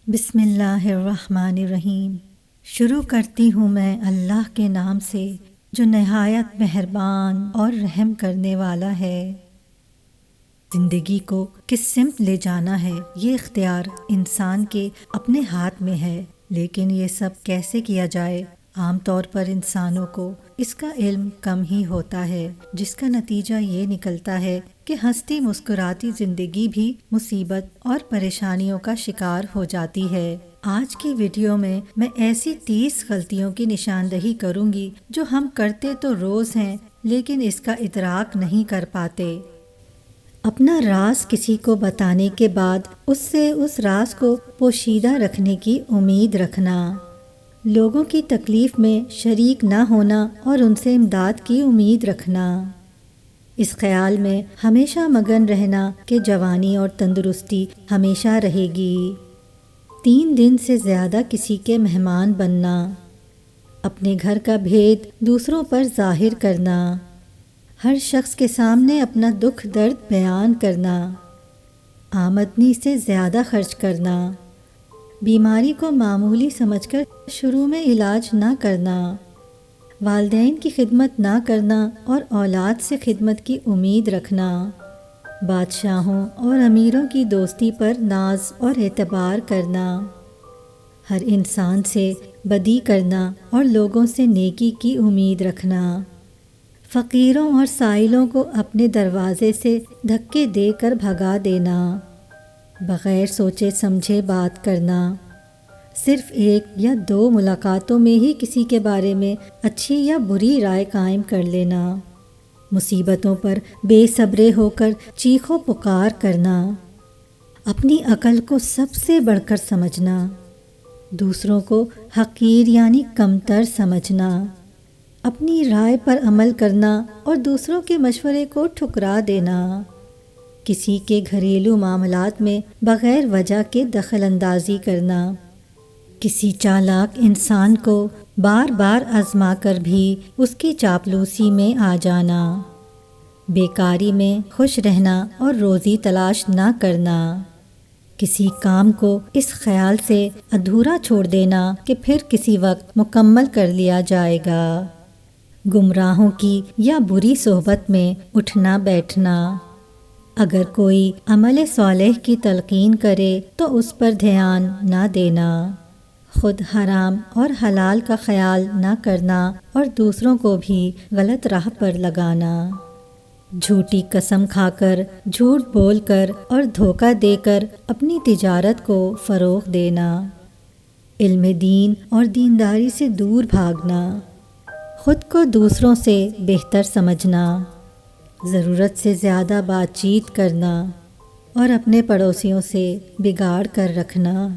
بسم اللہ الرحمن الرحیم۔ شروع کرتی ہوں میں اللہ کے نام سے جو نہایت مہربان اور رحم کرنے والا ہے۔ زندگی کو کس سمت لے جانا ہے یہ اختیار انسان کے اپنے ہاتھ میں ہے، لیکن یہ سب کیسے کیا جائے عام طور پر انسانوں کو اس کا علم کم ہی ہوتا ہے، جس کا نتیجہ یہ نکلتا ہے کہ ہنستی مسکراتی زندگی بھی مصیبت اور پریشانیوں کا شکار ہو جاتی ہے۔ آج کی ویڈیو میں ایسی 30 غلطیوں کی نشاندہی کروں گی جو ہم کرتے تو روز ہیں لیکن اس کا ادراک نہیں کر پاتے۔ اپنا راز کسی کو بتانے کے بعد اس سے اس راز کو پوشیدہ رکھنے کی امید رکھنا، لوگوں کی تکلیف میں شریک نہ ہونا اور ان سے امداد کی امید رکھنا، اس خیال میں ہمیشہ مگن رہنا کہ جوانی اور تندرستی ہمیشہ رہے گی، 3 دن سے زیادہ کسی کے مہمان بننا، اپنے گھر کا بھید دوسروں پر ظاہر کرنا، ہر شخص کے سامنے اپنا دکھ درد بیان کرنا، آمدنی سے زیادہ خرچ کرنا، بیماری کو معمولی سمجھ کر شروع میں علاج نہ کرنا، والدین کی خدمت نہ کرنا اور اولاد سے خدمت کی امید رکھنا، بادشاہوں اور امیروں کی دوستی پر ناز اور اعتبار کرنا، ہر انسان سے بدی کرنا اور لوگوں سے نیکی کی امید رکھنا، فقیروں اور سائلوں کو اپنے دروازے سے دھکے دے کر بھگا دینا، بغیر سوچے سمجھے بات کرنا، صرف 1 یا 2 ملاقاتوں میں ہی کسی کے بارے میں اچھی یا بری رائے قائم کر لینا، مصیبتوں پر بے صبرے ہو کر چیخ و پکار کرنا، اپنی عقل کو سب سے بڑھ کر سمجھنا، دوسروں کو حقیر یعنی کمتر سمجھنا، اپنی رائے پر عمل کرنا اور دوسروں کے مشورے کو ٹھکرا دینا، کسی کے گھریلو معاملات میں بغیر وجہ کے دخل اندازی کرنا، کسی چالاک انسان کو بار بار آزما کر بھی اس کی چاپلوسی میں آ جانا، بیکاری میں خوش رہنا اور روزی تلاش نہ کرنا، کسی کام کو اس خیال سے ادھورا چھوڑ دینا کہ پھر کسی وقت مکمل کر لیا جائے گا، گمراہوں کی یا بری صحبت میں اٹھنا بیٹھنا، اگر کوئی عمل صالح کی تلقین کرے تو اس پر دھیان نہ دینا، خود حرام اور حلال کا خیال نہ کرنا اور دوسروں کو بھی غلط راہ پر لگانا، جھوٹی قسم کھا کر، جھوٹ بول کر اور دھوکہ دے کر اپنی تجارت کو فروغ دینا، علم دین اور دینداری سے دور بھاگنا، خود کو دوسروں سے بہتر سمجھنا، ضرورت سے زیادہ بات چیت کرنا اور اپنے پڑوسیوں سے بگاڑ کر رکھنا۔